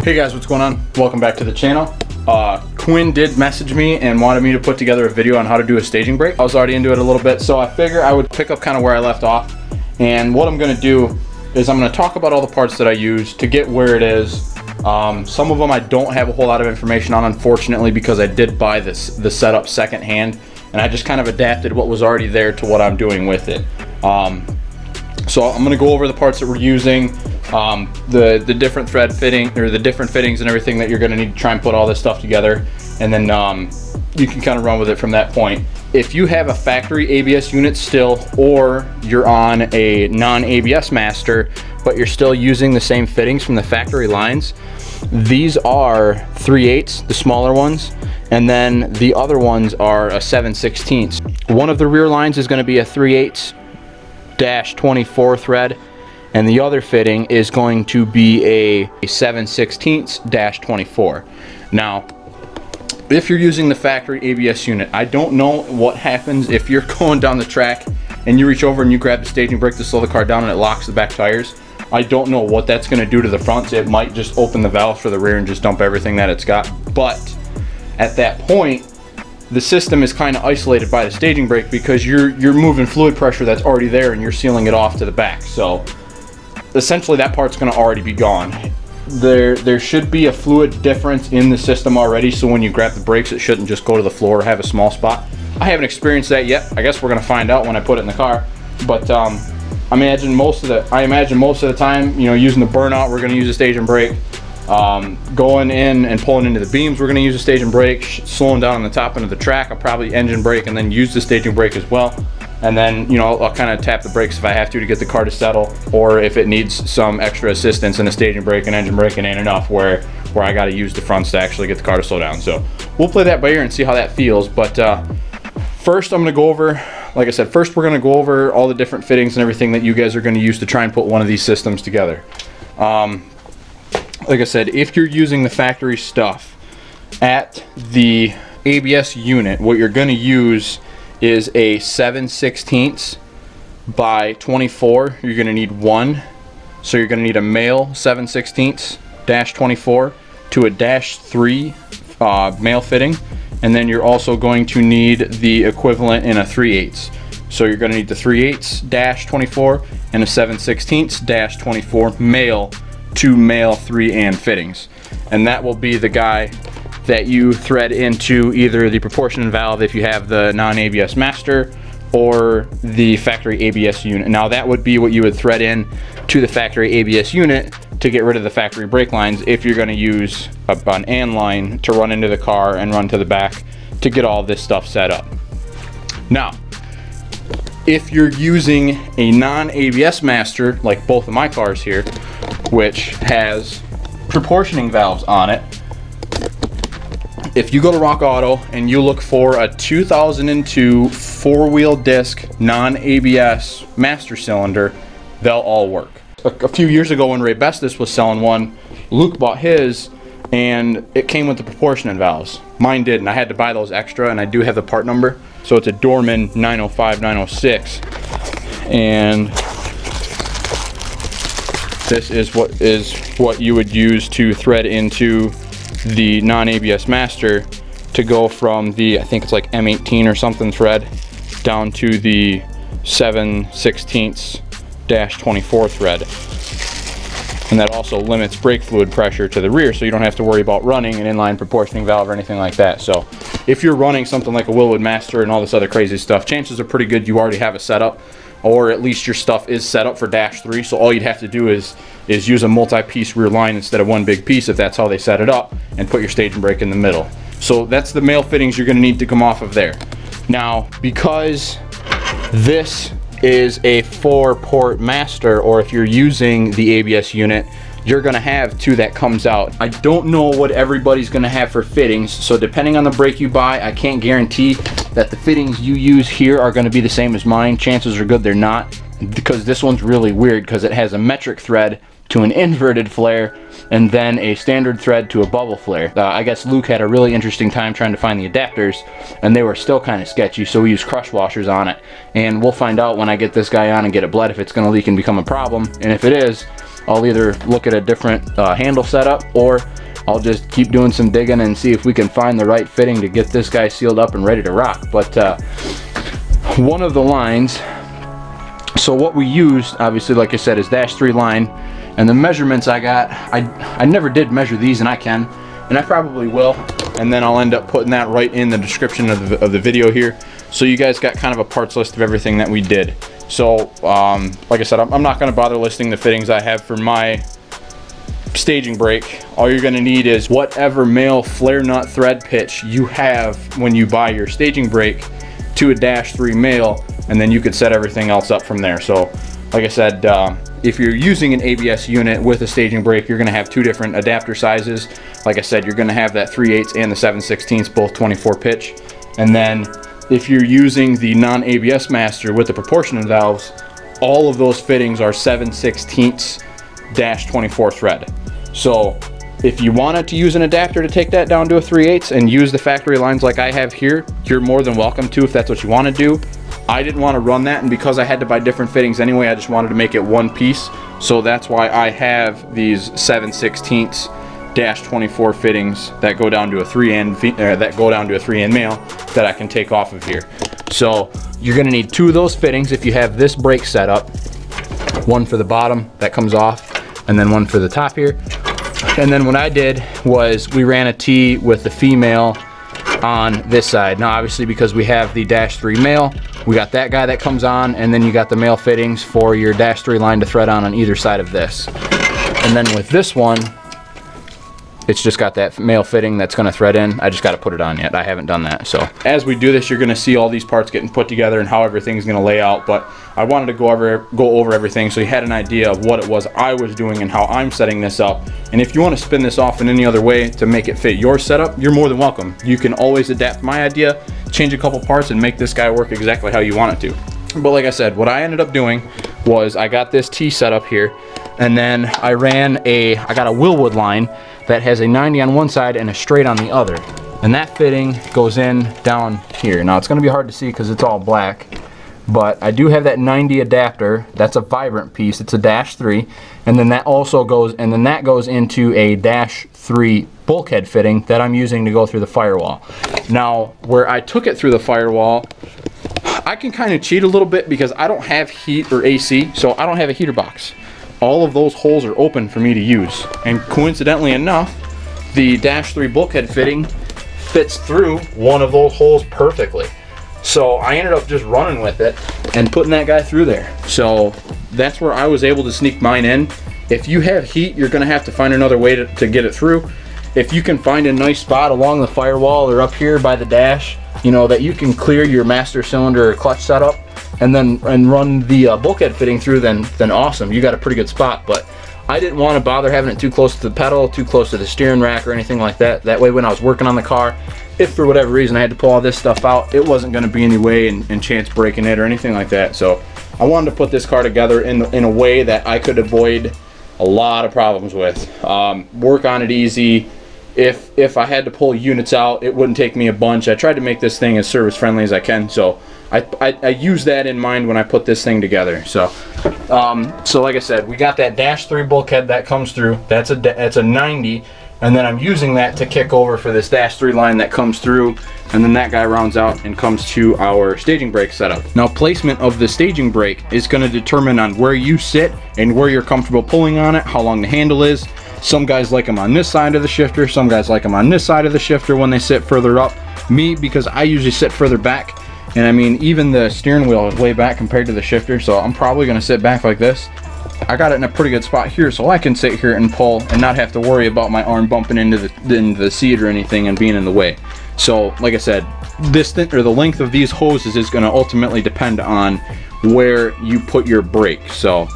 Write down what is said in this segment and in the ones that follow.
Hey guys, what's going on? Welcome back to the channel. Quinn did message me and wanted me to put together a video on how to do a staging brake. I was already into it a little bit, so I figure I would pick up kind of where I left off. And what I'm going to do is I'm going to talk about all the parts that I use to get where it is. Some of them I don't have a whole lot of information on, unfortunately, because I did buy the setup secondhand, and I just kind of adapted what was already there to what I'm doing with it. So I'm going to go over the parts that we're using, the different thread fitting, or the different fittings and everything that you're going to need to try and put all this stuff together, and then you can kind of run with it from that point. If you have a factory ABS unit still, or you're on a non-ABS master but you're still using the same fittings from the factory lines, these are 3/8, the smaller ones, and then the other ones are a 7/16. One of the rear lines is going to be a 3/8-24 thread, and the other fitting is going to be a 7/16-24. Now, if you're using the factory ABS unit, I don't know what happens if you're going down the track and you reach over and you grab the staging brake to slow the car down and it locks the back tires. I don't know what that's going to do to the fronts. It might just open the valves for the rear and just dump everything that it's got. But at that point, the system is kind of isolated by the staging brake because you're moving fluid pressure that's already there and you're sealing it off to the back. So essentially that part's going to already be gone. There should be a fluid difference in the system already, so when you grab the brakes it shouldn't just go to the floor or have a small spot. I haven't experienced that yet. I guess we're going to find out when I put it in the car. But I imagine most of the time, you know, using the burnout, we're going to use a staging brake. Going in and pulling into the beams, we're going to use a staging brake. Slowing down on the top end of the track, I'll probably engine brake and then use the staging brake as well. And then, you know, I'll kind of tap the brakes if I have to get the car to settle, or if it needs some extra assistance in a staging brake and engine braking ain't enough, where I got to use the fronts to actually get the car to slow down. So we'll play that by ear and see how that feels. But first I'm going to go over, like I said, first we're going to go over all the different fittings and everything that you guys are going to use to try and put one of these systems together. Like I said, if you're using the factory stuff at the ABS unit, what you're going to use is a 7/16 by 24. You're going to need one. So you're going to need a male 7/16-24 to a -3 male fitting. And then you're also going to need the equivalent in a 3/8. So you're going to need the 3/8-24 and a 7/16-24 male to male 3 fittings. And that will be the guy that you thread into either the proportion valve if you have the non-ABS master, or the factory ABS unit. Now that would be what you would thread in to the factory ABS unit to get rid of the factory brake lines if you're going to use an AN line to run into the car and run to the back to get all this stuff set up. Now, if you're using a non-ABS master, like both of my cars here, which has proportioning valves on it, if you go to Rock Auto and you look for a 2002 4-wheel disc non-ABS master cylinder, they'll all work. A few years ago when Ray Bestis was selling one, Luke bought his and it came with the proportioning valves. Mine didn't. I had to buy those extra, and I do have the part number. So it's a Dorman 905-906. And this is what you would use to thread into the non-ABS master to go from the, I think it's like M18 or something thread down to the 7/16-24 thread. And that also limits brake fluid pressure to the rear, so you don't have to worry about running an inline proportioning valve or anything like that. So if you're running something like a Wilwood master and all this other crazy stuff, chances are pretty good you already have a setup, or at least your stuff is set up for -3. So all you'd have to do is use a multi-piece rear line instead of one big piece, if that's how they set it up, and put your staging brake in the middle. So that's the male fittings you're going to need to come off of there. Now, because this is a 4-port master, or if you're using the ABS unit, you're going to have 2 that comes out. I don't know what everybody's going to have for fittings, so depending on the brake you buy, I can't guarantee that the fittings you use here are going to be the same as mine. Chances are good they're not, because this one's really weird because it has a metric thread to an inverted flare, and then a standard thread to a bubble flare. I guess Luke had a really interesting time trying to find the adapters, and they were still kind of sketchy, so we used crush washers on it. And we'll find out when I get this guy on and get it bled if it's going to leak and become a problem. And if it is, I'll either look at a different handle setup, or I'll just keep doing some digging and see if we can find the right fitting to get this guy sealed up and ready to rock. But one of the lines, so what we used, obviously, like I said, is -3 line, and the measurements I got, I never did measure these, and I can, and I probably will, and then I'll end up putting that right in the description of the video here, so you guys got kind of a parts list of everything that we did. So like I said, I'm not going to bother listing the fittings I have for my staging brake. All you're going to need is whatever male flare nut thread pitch you have when you buy your staging brake to a -3 male, and then you could set everything else up from there. So like I said, if you're using an ABS unit with a staging brake, you're going to have two different adapter sizes. Like I said, you're going to have that 3/8 and the 7/16, both 24 pitch. And then if you're using the non-ABS master with the proportionate valves, all of those fittings are 7/16-24 thread. So if you wanted to use an adapter to take that down to a 3/8 and use the factory lines like I have here, you're more than welcome to if that's what you want to do. I didn't want to run that, and because I had to buy different fittings anyway, I just wanted to make it one piece. So that's why I have these 7/16-24 fittings that go down to a 3N male that I can take off of here. So you're going to need two of those fittings if you have this brake set up. One for the bottom that comes off, and then one for the top here. And then what I did was we ran a T with the female on this side. Now obviously, because we have the -3 male, we got that guy that comes on, and then you got the male fittings for your -3 line to thread on either side of this. And then with this one, it's just got that male fitting that's going to thread in. I just got to put it on yet. I haven't done that. So as we do this, you're going to see all these parts getting put together and how everything's going to lay out. But I wanted to go over everything so you had an idea of what it was I was doing and how I'm setting this up. And if you want to spin this off in any other way to make it fit your setup, you're more than welcome. You can always adapt my idea, change a couple parts, and make this guy work exactly how you want it to. But like I said, what I ended up doing was I got this T set up here, and then I got a Wilwood line that has a 90 on one side and a straight on the other. And that fitting goes in down here. Now it's going to be hard to see because it's all black, but I do have that 90 adapter. That's a vibrant piece. It's a -3, and then that also goes, into a -3 bulkhead fitting that I'm using to go through the firewall. Now, where I took it through the firewall, I can kind of cheat a little bit because I don't have heat or AC, so I don't have a heater box. All of those holes are open for me to use, and coincidentally enough, the -3 bulkhead fitting fits through one of those holes perfectly. So I ended up just running with it and putting that guy through there. So that's where I was able to sneak mine in. If you have heat, you're going to have to find another way to get it through. If you can find a nice spot along the firewall or up here by the dash, you know, that you can clear your master cylinder or clutch setup and run the bulkhead fitting through, then awesome. You got a pretty good spot. But I didn't want to bother having it too close to the pedal, too close to the steering rack or anything like that. That way when I was working on the car, if for whatever reason I had to pull all this stuff out, it wasn't going to be any way and chance breaking it or anything like that. So I wanted to put this car together in a way that I could avoid a lot of problems with. Work on it easy. If I had to pull units out, it wouldn't take me a bunch. I tried to make this thing as service friendly as I can, so I use that in mind when I put this thing together. So like I said, we got that -3 bulkhead that comes through. That's a 90, and then I'm using that to kick over for this -3 line that comes through, and then that guy rounds out and comes to our staging brake setup. Now, placement of the staging brake is going to determine on where you sit and where you're comfortable pulling on it, how long the handle is. Some guys like them on this side of the shifter, some guys like them on this side of the shifter when they sit further up. Me, because I usually sit further back, and I mean, even the steering wheel is way back compared to the shifter, so I'm probably going to sit back like this. I got it in a pretty good spot here, so I can sit here and pull and not have to worry about my arm bumping into the seat or anything and being in the way. So like I said, the length of these hoses is going to ultimately depend on where you put your brake. So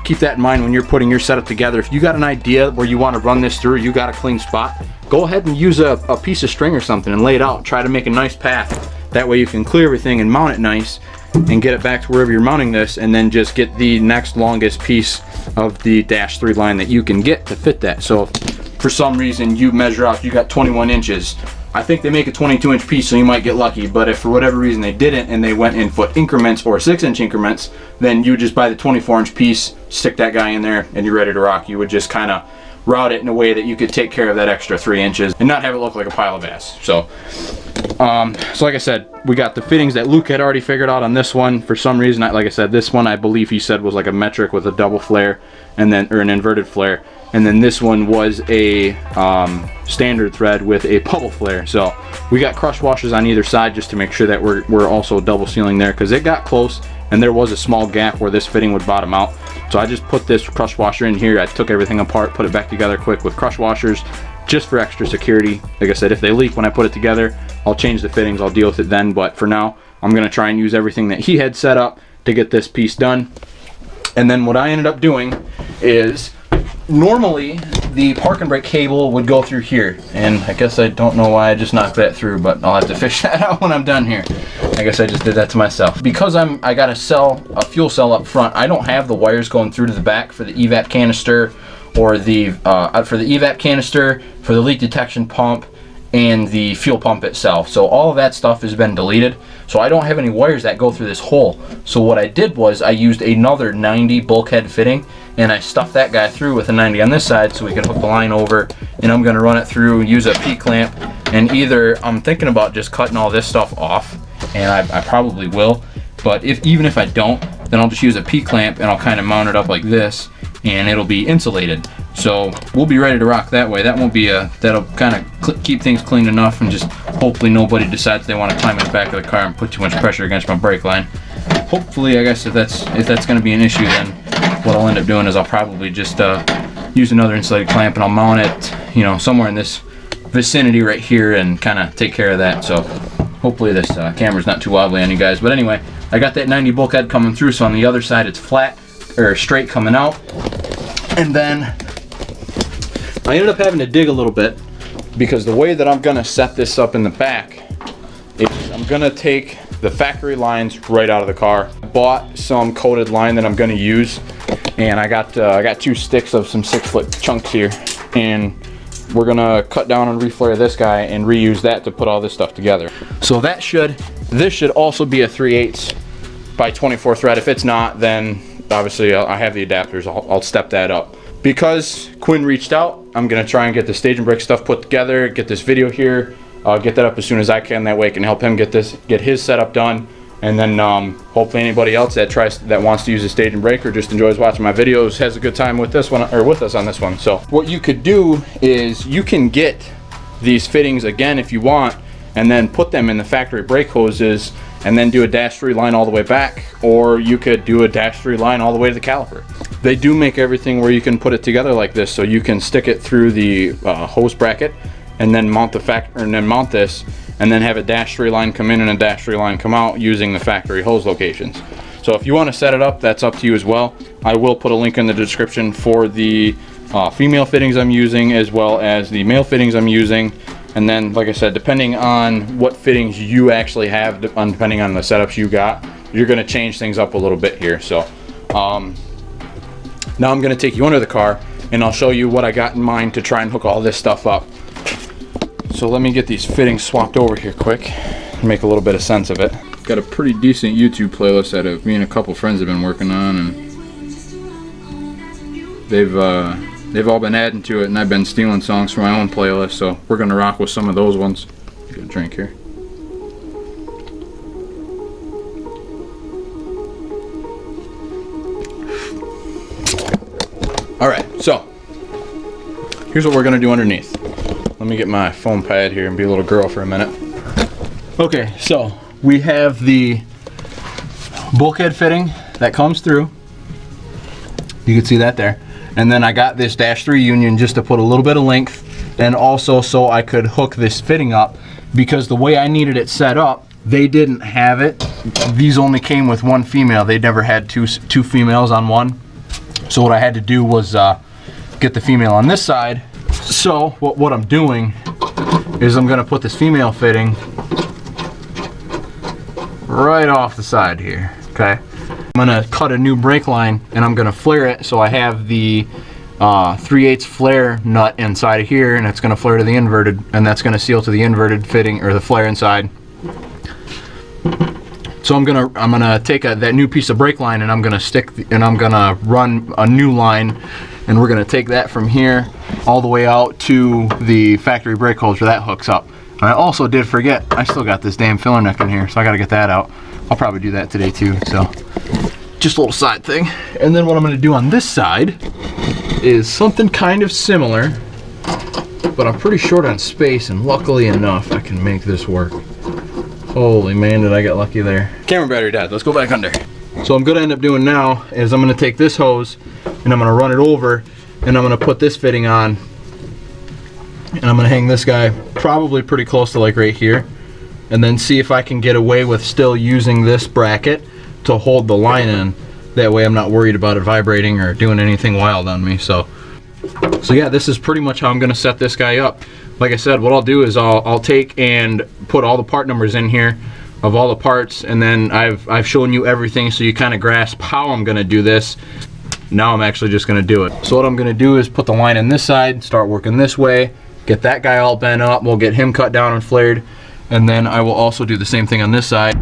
keep that in mind when you're putting your setup together. If you got an idea where you want to run this through, you got a clean spot, go ahead and use a piece of string or something and lay it out. Try to make a nice path. That way you can clear everything and mount it nice and get it back to wherever you're mounting this, and then just get the next longest piece of the -3 line that you can get to fit that. So if for some reason you measure out, you got 21 inches, I think they make a 22-inch piece, so you might get lucky, but if for whatever reason they didn't and they went in foot increments or 6-inch increments, then you would just buy the 24-inch piece, stick that guy in there, and you're ready to rock. You would just kind of route it in a way that you could take care of that extra 3 inches and not have it look like a pile of ass. So like I said, we got the fittings that Luke had already figured out on this one. For some reason, like I said, this one I believe he said was like a metric with a double flare, and then, or an inverted flare, and then this one was a standard thread with a bubble flare. So we got crush washers on either side just to make sure that we're also double sealing there, because it got close and there was a small gap where this fitting would bottom out. So I just put this crush washer in here. I took everything apart, put it back together quick with crush washers, just for extra security. Like I said, if they leak when I put it together, I'll change the fittings, I'll deal with it then, but for now, I'm gonna try and use everything that he had set up to get this piece done. And then what I ended up doing is, normally the park and brake cable would go through here, and I guess I don't know why I just knocked that through, but I'll have to fish that out when I'm done here. I guess I just did that to myself. Because I got a fuel cell up front, I don't have the wires going through to the back for the evap canister, or the for the evap canister, for the leak detection pump, and the fuel pump itself. So all of that stuff has been deleted. So I don't have any wires that go through this hole. So what I did was I used another 90 bulkhead fitting, and I stuffed that guy through with a 90 on this side so we can hook the line over, and I'm gonna run it through, use a P-clamp, and either I'm thinking about just cutting all this stuff off, and I probably will, but even if I don't, then I'll just use a P-clamp and I'll kind of mount it up like this, and it'll be insulated. So we'll be ready to rock that way. That won't be that'll kind of keep things clean enough, and just hopefully nobody decides they want to climb in the back of the car and put too much pressure against my brake line. Hopefully, I guess if that's going to be an issue, then what I'll end up doing is I'll probably just use another insulated clamp, and I'll mount it, you know, somewhere in this vicinity right here, and kind of take care of that. So hopefully this camera's not too wobbly on you guys. But anyway, I got that 90 bulkhead coming through, so on the other side it's flat or straight coming out, and then I ended up having to dig a little bit, because the way that I'm gonna set this up in the back is I'm gonna take the factory lines right out of the car. I bought some coated line that I'm gonna use, and I got 2 sticks of some 6-foot chunks here, and we're gonna cut down and reflare this guy and reuse that to put all this stuff together. So this should also be a 3/8 by 24 thread. If it's not, then obviously I have the adapters. I'll step that up. Because Quinn reached out, I'm gonna try and get the stage and brake stuff put together, get this video here, get that up as soon as I can. That way I can help him get his setup done, and then hopefully anybody else that wants to use the stage and brake or just enjoys watching my videos has a good time with this one, or with us on this one. So what you could do is you can get these fittings again if you want, and then put them in the factory brake hoses, and then do a -3 line all the way back, or you could do a -3 line all the way to the caliper. They do make everything where you can put it together like this, so you can stick it through the hose bracket, and then mount this, and then have a -3 line come in and a -3 line come out using the factory hose locations. So if you want to set it up, that's up to you as well. I will put a link in the description for the female fittings I'm using, as well as the male fittings I'm using. And then, like I said, depending on what fittings you actually have, depending on the setups you got, you're going to change things up a little bit here. So now I'm going to take you under the car, and I'll show you what I got in mind to try and hook all this stuff up. So let me get these fittings swapped over here quick and make a little bit of sense of it. Got a pretty decent YouTube playlist that me and a couple friends have been working on, and they've all been adding to it, and I've been stealing songs from my own playlist, so we're gonna rock with some of those ones. Get a drink here. Alright, so here's what we're gonna do underneath. Let me get my foam pad here and be a little girl for a minute. Okay, so we have the bulkhead fitting that comes through. You can see that there. And then I got this -3 union just to put a little bit of length, and also so I could hook this fitting up, because the way I needed it set up, they didn't have it. These only came with one female. They never had two females on one. So what I had to do was get the female on this side. So what I'm doing is I'm gonna put this female fitting right off the side here, okay? I'm gonna cut a new brake line, and I'm gonna flare it so I have the 3/8 flare nut inside of here, and it's going to flare to the inverted, and that's going to seal to the inverted fitting or the flare inside. So I'm gonna take that new piece of brake line, and I'm gonna run a new line, and we're gonna take that from here all the way out to the factory brake hose where that hooks up. And I also did forget, I still got this damn filler neck in here, so I gotta get that out. I'll probably do that today too. So just a little side thing. And then what I'm gonna do on this side is something kind of similar, but I'm pretty short on space, and luckily enough I can make this work. Holy man, did I get lucky there. Camera battery died. Let's go back under. So I'm gonna end up doing now is I'm gonna take this hose and I'm gonna run it over, and I'm gonna put this fitting on, and I'm gonna hang this guy probably pretty close to like right here, and then see if I can get away with still using this bracket to hold the line in. That way I'm not worried about it vibrating or doing anything wild on me. So yeah, this is pretty much how I'm gonna set this guy up. Like I said, what I'll do is I'll take and put all the part numbers in here of all the parts, and then I've shown you everything so you kind of grasp how I'm gonna do this. Now I'm actually just gonna do it. So what I'm gonna do is put the line in this side, start working this way, get that guy all bent up, we'll get him cut down and flared, and then I will also do the same thing on this side.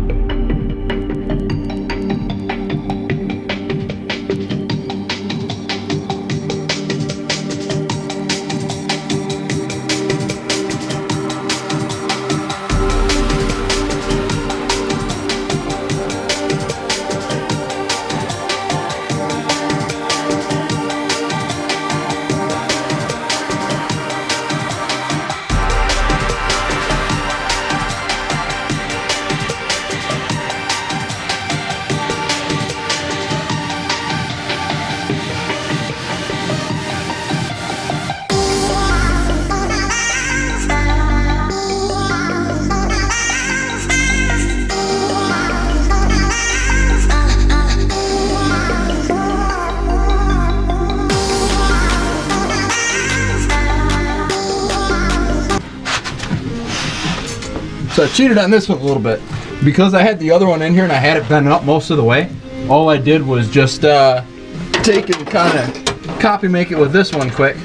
So I cheated on this one a little bit. Because I had the other one in here and I had it bent up most of the way, all I did was just take and kind of copy make it with this one quick.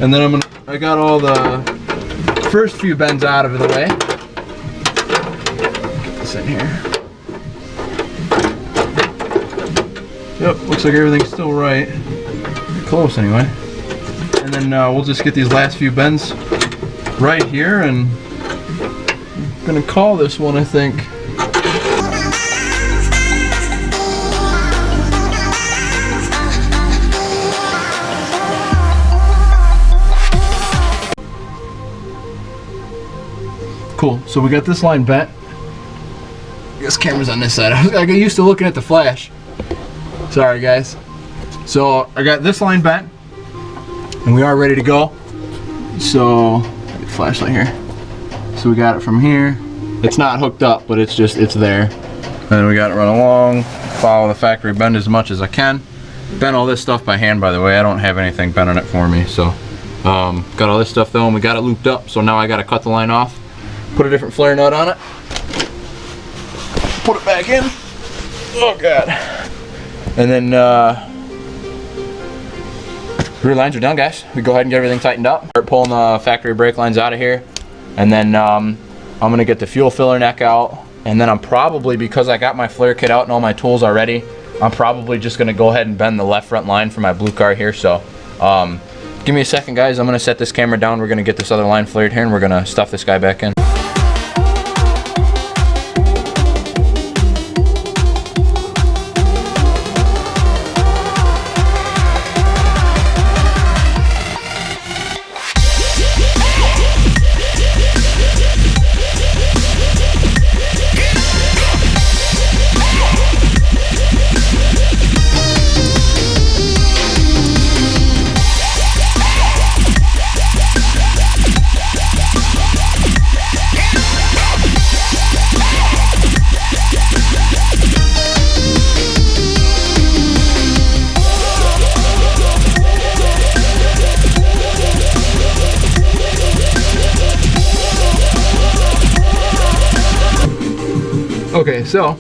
And then I got all the first few bends out of the way. Get this in here. Yep, looks like everything's still right. Pretty close anyway. And then we'll just get these last few bends right here, and I'm gonna call this one, I think. Cool, so we got this line bent. I guess camera's on this side. I got used to looking at the flash. Sorry guys. So I got this line bent, and we are ready to go. So, get the flashlight here. So we got it from here. It's not hooked up, but it's there. And then we got it run along, follow the factory bend as much as I can. Bent all this stuff by hand, by the way. I don't have anything bent on it for me. So got all this stuff though, and we got it looped up. So now I got to cut the line off, put a different flare nut on it, put it back in. Oh God. And then rear lines are done, guys. We go ahead and get everything tightened up. Start pulling the factory brake lines out of here. And then I'm gonna get the fuel filler neck out, and then I'm probably, because I got my flare kit out and all my tools already, I'm probably just gonna go ahead and bend the left front line for my blue car here. So give me a second guys, I'm gonna set this camera down, we're gonna get this other line flared here, and we're gonna stuff this guy back in. Okay, so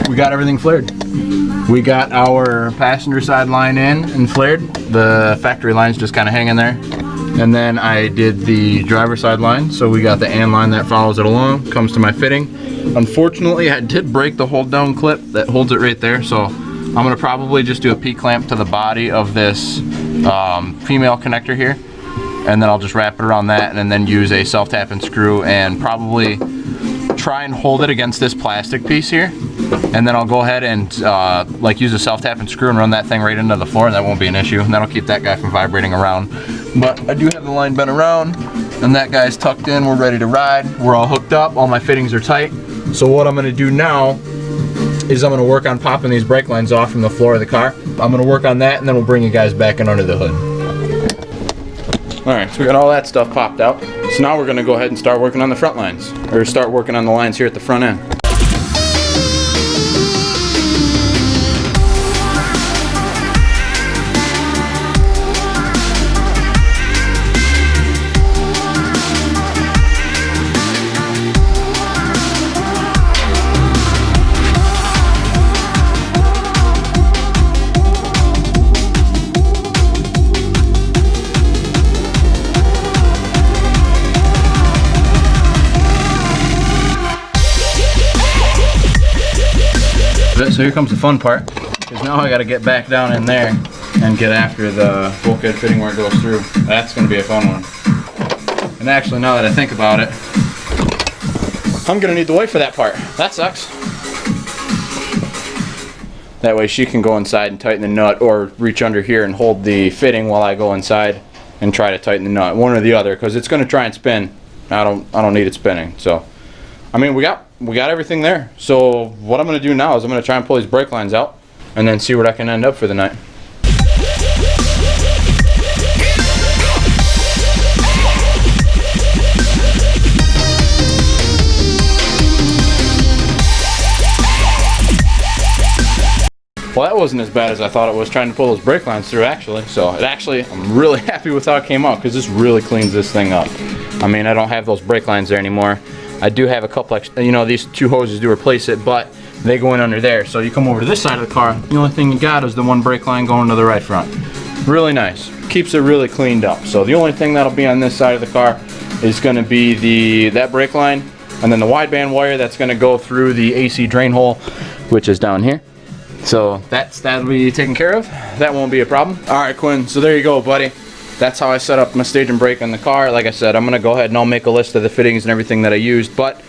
we got everything flared. We got our passenger side line in and flared. The factory line's just kind of hanging there. And then I did the driver side line. So we got the AND line that follows it along, comes to my fitting. Unfortunately, I did break the hold down clip that holds it right there. So I'm gonna probably just do a P-clamp to the body of this female connector here. And then I'll just wrap it around that and then use a self-tapping screw and probably try and hold it against this plastic piece here. And then I'll go ahead and like use a self-tapping screw and run that thing right into the floor, and that won't be an issue. And that'll keep that guy from vibrating around. But I do have the line bent around, and that guy's tucked in. We're ready to ride. We're all hooked up. All my fittings are tight. So what I'm gonna do now is I'm gonna work on popping these brake lines off from the floor of the car. I'm gonna work on that, and then we'll bring you guys back in under the hood. All right, so we got all that stuff popped out. So now we're gonna go ahead and start working on the front lines, or start working on the lines here at the front end. So here comes the fun part, because now I got to get back down in there and get after the bulkhead fitting where it goes through. That's going to be a fun one. And actually, now that I think about it, I'm going to need to wait for that part. That sucks. That way she can go inside and tighten the nut, or reach under here and hold the fitting while I go inside and try to tighten the nut. One or the other, because it's going to try and spin. I don't need it spinning. So, I mean, we got everything there. So what I'm going to do now is I'm going to try and pull these brake lines out and then see what I can end up for the night. Well, that wasn't as bad as I thought it was trying to pull those brake lines through, actually. So I'm really happy with how it came out, because this really cleans this thing up. I mean, I don't have those brake lines there anymore. I do have a couple extra, you know, these two hoses do replace it, but they go in under there. So you come over to this side of the car, the only thing you got is the one brake line going to the right front. Really nice. Keeps it really cleaned up. So the only thing that'll be on this side of the car is going to be that brake line, and then the wideband wire that's going to go through the AC drain hole, which is down here. So that'll be taken care of. That won't be a problem. All right, Quinn. So there you go, buddy. That's how I set up my stage and brake on the car. Like I said, I'm gonna go ahead and I'll make a list of the fittings and everything that I used, but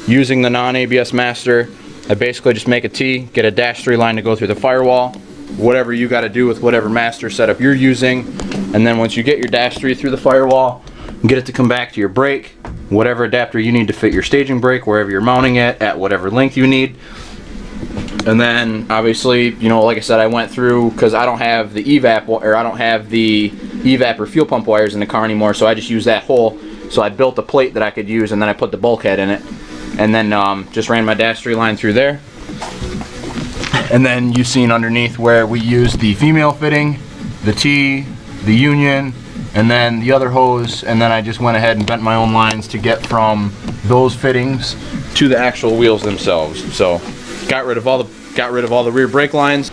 using the non-ABS master, I basically just make a T, get a -3 line to go through the firewall, whatever you gotta do with whatever master setup you're using, and then once you get your -3 through the firewall, get it to come back to your brake, whatever adapter you need to fit your staging brake, wherever you're mounting it, at whatever length you need. And then obviously, you know, like I said, I went through, because I don't have the evap, or I don't have the evap or fuel pump wires in the car anymore, so I just use that hole. So I built a plate that I could use, and then I put the bulkhead in it, and then just ran my -3 line through there. And then you've seen underneath where we used the female fitting, the T, the union, and then the other hose, and then I just went ahead and bent my own lines to get from those fittings to the actual wheels themselves. So got rid of all the rear brake lines.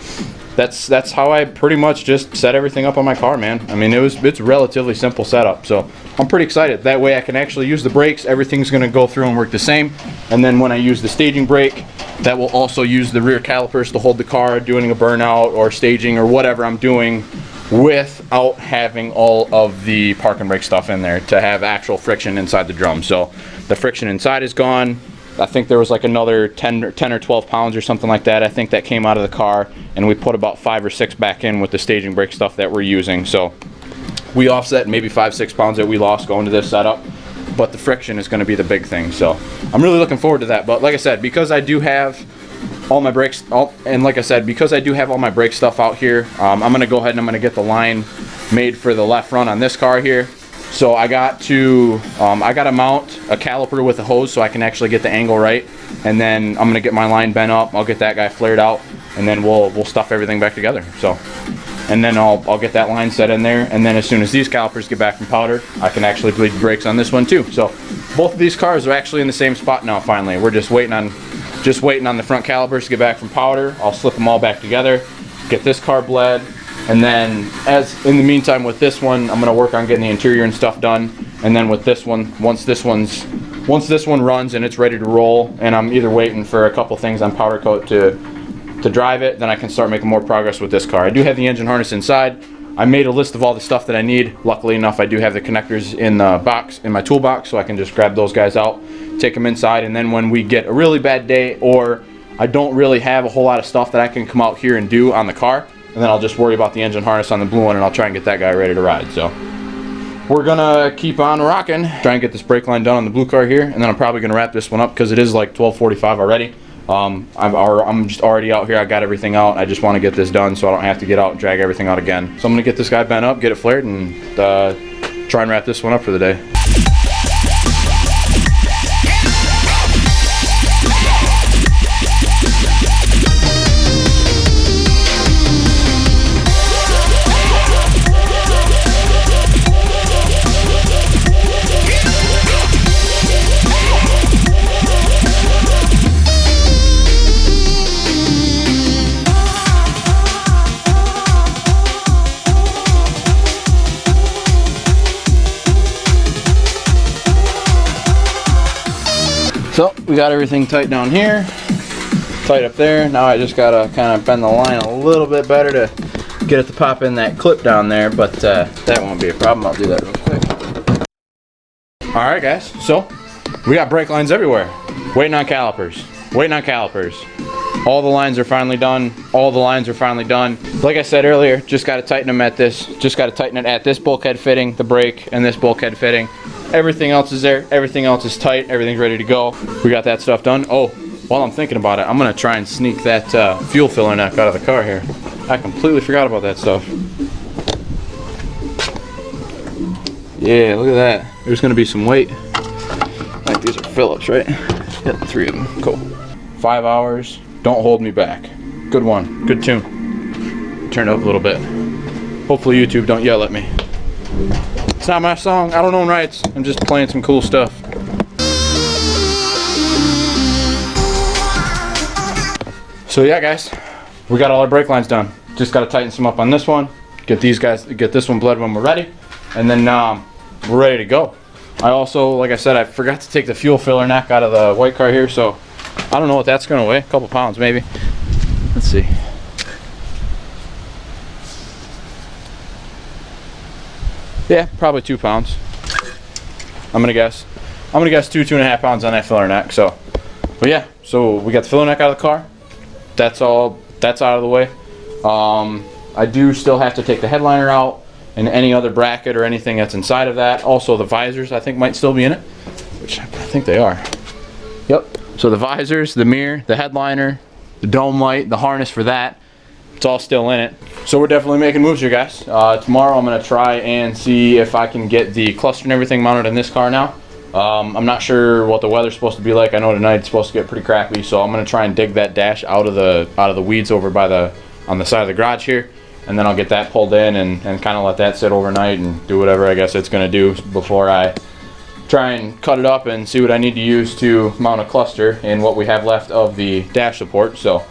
That's how I pretty much just set everything up on my car, man. I mean, it's a relatively simple setup, so I'm pretty excited. That way I can actually use the brakes. Everything's gonna go through and work the same. And then when I use the staging brake, that will also use the rear calipers to hold the car, doing a burnout or staging or whatever I'm doing, without having all of the park and brake stuff in there to have actual friction inside the drum. So the friction inside is gone. I think there was like another 10 or 12 pounds or something like that. I think that came out of the car, and we put about 5 or 6 back in with the staging brake stuff that we're using. So we offset maybe 5-6 pounds that we lost going to this setup, but the friction is going to be the big thing. So I'm really looking forward to that. But like I said, because I do have all my brakes, because I do have all my brake stuff out here, I'm going to go ahead and I'm going to get the line made for the left front on this car here. So I got to mount a caliper with a hose so I can actually get the angle right, and then I'm gonna get my line bent up. I'll get that guy flared out, and then we'll stuff everything back together. So, and then I'll get that line set in there, and then as soon as these calipers get back from powder, I can actually bleed brakes on this one too. So both of these cars are actually in the same spot now. Finally, we're just waiting on just waiting on the front calipers to get back from powder. I'll slip them all back together, get this car bled, and then as in the meantime with this one, I'm gonna work on getting the interior and stuff done. And then with this one, once this one runs and it's ready to roll, and I'm either waiting for a couple things on powder coat to drive it, then I can start making more progress with this car. I do have the engine harness inside. I made a list of all the stuff that I need. Luckily enough, I do have the connectors in the box, in my toolbox, so I can just grab those guys out, take them inside, and then when we get a really bad day or I don't really have a whole lot of stuff that I can come out here and do on the car, and then I'll just worry about the engine harness on the blue one, and I'll try and get that guy ready to ride. So we're gonna keep on rocking, try and get this brake line done on the blue car here, and then I'm probably gonna wrap this one up because it is like 12:45 already. I'm just already out here. I got everything out. I just want to get this done so I don't have to get out and drag everything out again. So I'm gonna get this guy bent up, get it flared, and try and wrap this one up for the day. So we got everything tight down here, tight up there. Now I just gotta kind of bend the line a little bit better to get it to pop in that clip down there, but that won't be a problem. I'll do that real quick. All right, guys, so we got brake lines everywhere. Waiting on calipers, waiting on calipers. All the lines are finally done. All the lines are finally done. Like I said earlier, just gotta tighten them at this, just gotta tighten it at this bulkhead fitting, the brake, and this bulkhead fitting. Everything else is there. Everything else is tight. Everything's ready to go. We got that stuff done. Oh, while I'm thinking about it, I'm gonna try and sneak that fuel filler neck out of the car here. I completely forgot about that stuff. Yeah, look at that. There's gonna be some weight. I think these are Phillips, right? Yep, 3 of them. Cool. 5 hours. Don't hold me back. Good one. Good tune. Turn it up a little bit. Hopefully YouTube don't yell at me. It's not my song. I don't own rights. I'm just playing some cool stuff. So yeah, guys, we got all our brake lines done. Just got to tighten some up on this one. Get this one bled when we're ready, and then we're ready to go. I also, like I said, I forgot to take the fuel filler neck out of the white car here, so I don't know what that's gonna weigh. A couple pounds maybe. Let's see. Yeah, probably 2 pounds. I'm gonna guess 2.5 pounds on that filler neck. So, but yeah, so we got the filler neck out of the car. That's all. That's out of the way. I do still have to take the headliner out and any other bracket or anything that's inside of that. Also, the visors I think might still be in it, which I think they are. Yep. So the visors, the mirror, the headliner, the dome light, the harness for that. It's all still in it. So we're definitely making moves here, guys. Tomorrow I'm going to try and see if I can get the cluster and everything mounted in this car now. I'm not sure what the weather's supposed to be like. I know tonight it's supposed to get pretty crappy, so I'm going to try and dig that dash out of the weeds over by on the side of the garage here, and then I'll get that pulled in and kind of let that sit overnight and do whatever I guess it's going to do before I try and cut it up and see what I need to use to mount a cluster in what we have left of the dash support. So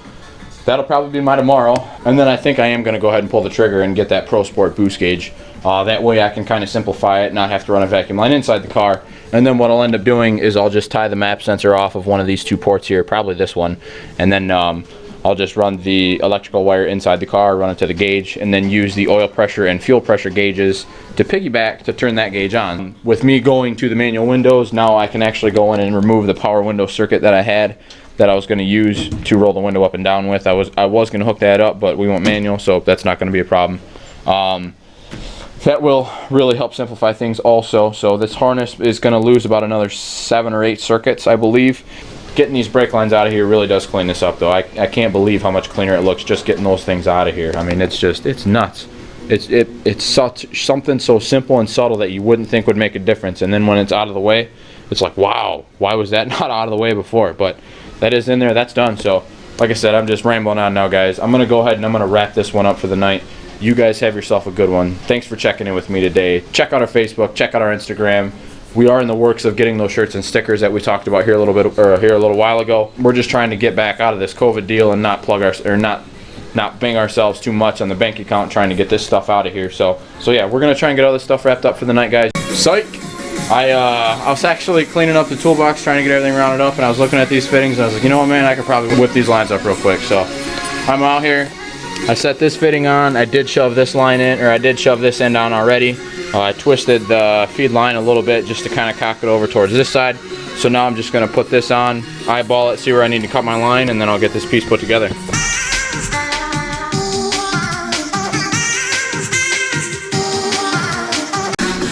that'll probably be my tomorrow, and then I think I am going to go ahead and pull the trigger and get that Pro Sport boost gauge. That way I can kind of simplify it, not have to run a vacuum line inside the car. And then what I'll end up doing is I'll just tie the map sensor off of one of these 2 ports here, probably this one, and then I'll just run the electrical wire inside the car, run it to the gauge, and then use the oil pressure and fuel pressure gauges to piggyback to turn that gauge on. With me going to the manual windows, now I can actually go in and remove the power window circuit that I had that I was going to use to roll the window up and down with. I was going to hook that up, but we went manual, so that's not going to be a problem. That will really help simplify things also. So this harness is going to lose about another 7 or 8 circuits, I believe. Getting these brake lines out of here really does clean this up, though. I can't believe how much cleaner it looks just getting those things out of here. I mean, it's nuts. It's something so simple and subtle that you wouldn't think would make a difference, and then when it's out of the way, it's like, wow, why was that not out of the way before? But that is in there, that's done. So like I said, I'm just rambling on now, guys. I'm gonna go ahead and I'm gonna wrap this one up for the night. You guys have yourself a good one. Thanks for checking in with me today. Check out our Facebook, check out our Instagram. we are in the works of getting those shirts and stickers that we talked about here a little bit, or here a little while ago. We're just trying to get back out of this COVID deal and not plug our, or not bang ourselves too much on the bank account trying to get this stuff out of here. So yeah, we're gonna try and get all this stuff wrapped up for the night, guys. Psych! I was actually cleaning up the toolbox, trying to get everything rounded up, and I was looking at these fittings, and I was like, you know what, man, I could probably whip these lines up real quick. So I'm out here. I set this fitting on. I did shove this line in, or I did shove this end on already. I twisted the feed line a little bit just to kind of cock it over towards this side. So now I'm just going to put this on, eyeball it, see where I need to cut my line, and then I'll get this piece put together.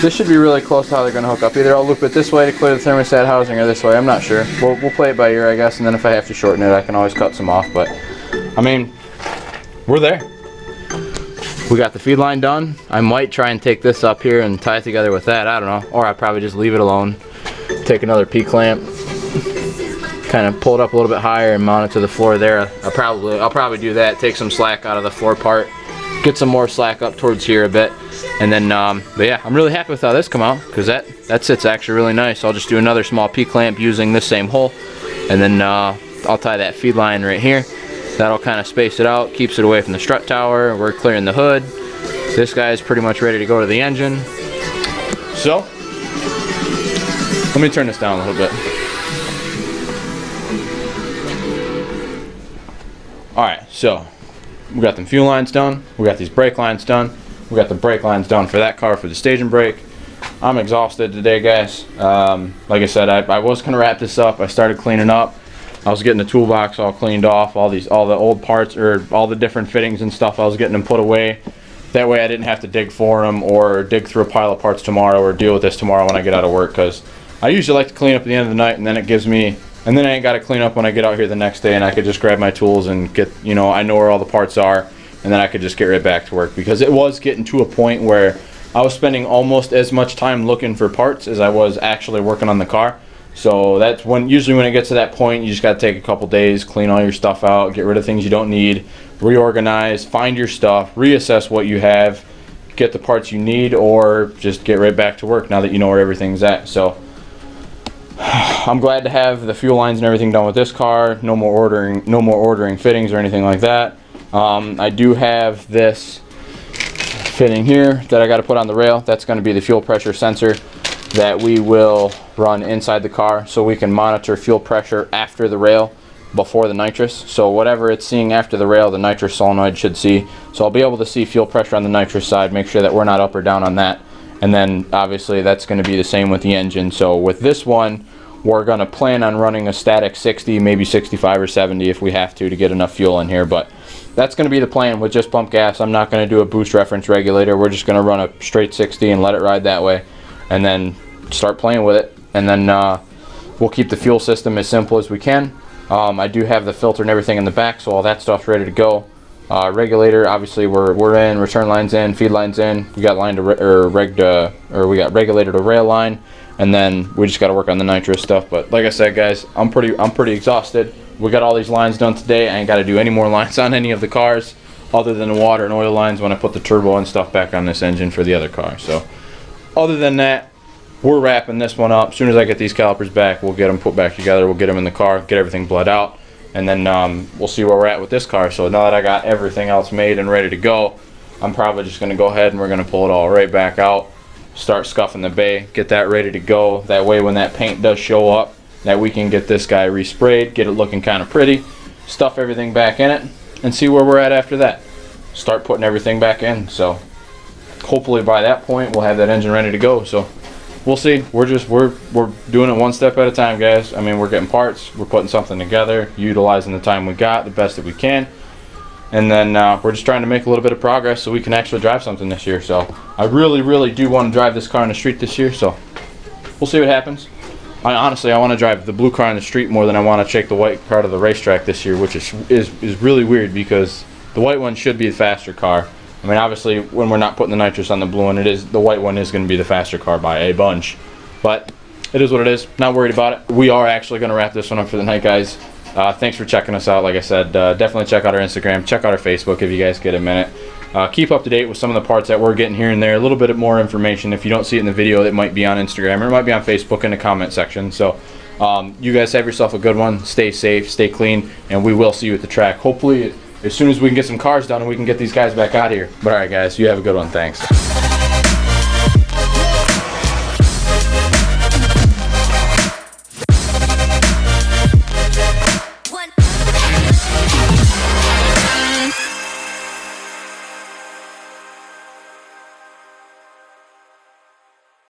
This should be really close to how they're going to hook up. Either I'll loop it this way to clear the thermostat housing, or this way. I'm not sure. We'll play it by ear, I guess, and then if I have to shorten it, I can always cut some off. But, I mean, we're there. We got the feed line done. I might try and take this up here and tie it together with that. I don't know. Or I'd probably just leave it alone. Take another P-clamp, kind of pull it up a little bit higher and mount it to the floor there. I'll probably do that. Take some slack out of the floor part. Get some more slack up towards here a bit. And then, but yeah, I'm really happy with how this come out, because that sits actually really nice. I'll just do another small P-clamp using this same hole. And then I'll tie that feed line right here. That'll kind of space it out, keeps it away from the strut tower. We're clearing the hood. This guy is pretty much ready to go to the engine. So, let me turn this down a little bit. Alright, so, we got them fuel lines done. We got these brake lines done. We got the brake lines done for that car for the staging brake. I'm exhausted today, guys. Like I said, I was going to wrap this up. I started cleaning up. I was getting the toolbox all cleaned off, all the old parts, or all the different fittings and stuff. I was getting them put away. That way I didn't have to dig for them or dig through a pile of parts tomorrow or deal with this tomorrow when I get out of work, because I usually like to clean up at the end of the night, and then it gives me, and then I ain't got to clean up when I get out here the next day, and I could just grab my tools and get, you know, I know where all the parts are, and then I could just get right back to work, because it was getting to a point where I was spending almost as much time looking for parts as I was actually working on the car. So that's usually when it gets to that point, you just got to take a couple days, clean all your stuff out, get rid of things you don't need, reorganize, find your stuff, reassess what you have, get the parts you need, or just get right back to work now that you know where everything's at. So I'm glad to have the fuel lines and everything done with this car. No more ordering fittings or anything like that. I do have this fitting here that I got to put on the rail. That's going to be the fuel pressure sensor that we will run inside the car, so we can monitor fuel pressure after the rail, before the nitrous. So whatever it's seeing after the rail, the nitrous solenoid should see. So I'll be able to see fuel pressure on the nitrous side, make sure that we're not up or down on that. And then obviously that's going to be the same with the engine. So with this one, we're going to plan on running a static 60, maybe 65 or 70 if we have to get enough fuel in here. But that's going to be the plan with just pump gas. I'm not going to do a boost reference regulator. We're just going to run a straight 60 and let it ride that way, and then start playing with it. And then we'll keep the fuel system as simple as we can. I do have the filter and everything in the back, so all that stuff's ready to go. Regulator, obviously we're in, return lines in, feed lines in. We got line to we got regulator to rail line, and then we just got to work on the nitrous stuff. But like I said, guys, I'm pretty exhausted. We got all these lines done today. I ain't got to do any more lines on any of the cars other than the water and oil lines when I put the turbo and stuff back on this engine for the other car. So other than that, we're wrapping this one up. As soon as I get these calipers back, we'll get them put back together. We'll get them in the car, get everything bled out, and then we'll see where we're at with this car. So now that I got everything else made and ready to go, I'm probably just going to go ahead and we're going to pull it all right back out, start scuffing the bay, get that ready to go. That way when that paint does show up, that we can get this guy resprayed, get it looking kind of pretty, stuff everything back in it, and see where we're at after that. Start putting everything back in. So hopefully by that point we'll have that engine ready to go. So we'll see. We're doing it one step at a time, guys. I mean, we're getting parts, we're putting something together, utilizing the time we got the best that we can, and then we're just trying to make a little bit of progress so we can actually drive something this year. So I really do want to drive this car on the street this year, so we'll see what happens. Honestly, I want to drive the blue car on the street more than I want to shake the white car to the racetrack this year, which is really weird, because the white one should be the faster car. I mean, obviously, when we're not putting the nitrous on the blue one, the white one is going to be the faster car by a bunch. But it is what it is. Not worried about it. We are actually going to wrap this one up for the night, guys. Thanks for checking us out. Like I said, definitely check out our Instagram, check out our Facebook if you guys get a minute. Keep up to date with some of the parts that we're getting here and there. A little bit more information. If you don't see it in the video, it might be on Instagram or it might be on Facebook in the comment section. So you guys have yourself a good one. Stay safe, stay clean, and we will see you at the track. Hopefully as soon as we can get some cars done and we can get these guys back out here. But all right, guys, you have a good one. Thanks.